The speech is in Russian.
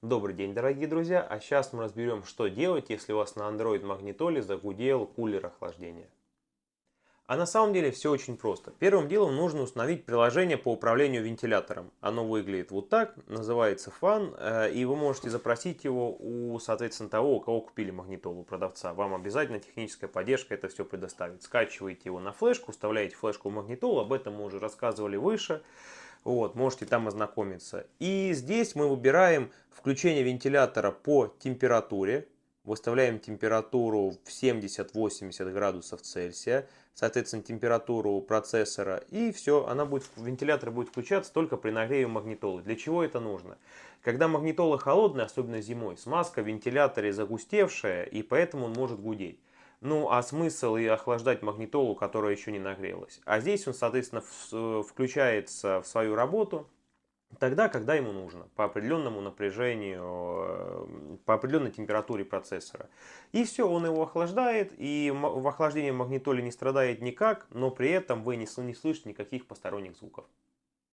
Добрый день, дорогие друзья! А сейчас мы разберем, что делать, если у вас на Android магнитоле загудел кулер охлаждения. А на самом деле все очень просто. Первым делом нужно установить приложение по управлению вентилятором. Оно выглядит вот так, называется Fan, и вы можете запросить его у, соответственно, того, у кого купили магнитолу, у продавца. Вам обязательно техническая поддержка это все предоставит. Скачиваете его на флешку, вставляете флешку в магнитолу, об этом мы уже рассказывали выше. Вот, можете там ознакомиться. И здесь мы выбираем включение вентилятора по температуре. Выставляем температуру в 70-80 градусов Цельсия. Соответственно, температуру процессора. И все, вентилятор будет включаться только при нагреве магнитолы. Для чего это нужно? Когда магнитола холодная, особенно зимой, смазка в вентиляторе загустевшая, и поэтому он может гудеть. Ну, а смысл и охлаждать магнитолу, которая еще не нагрелась. А здесь он, соответственно, включается в свою работу тогда, когда ему нужно, по определенному напряжению, по определенной температуре процессора. И все, он его охлаждает, и в охлаждении магнитоле не страдает никак, но при этом вы не слышите никаких посторонних звуков.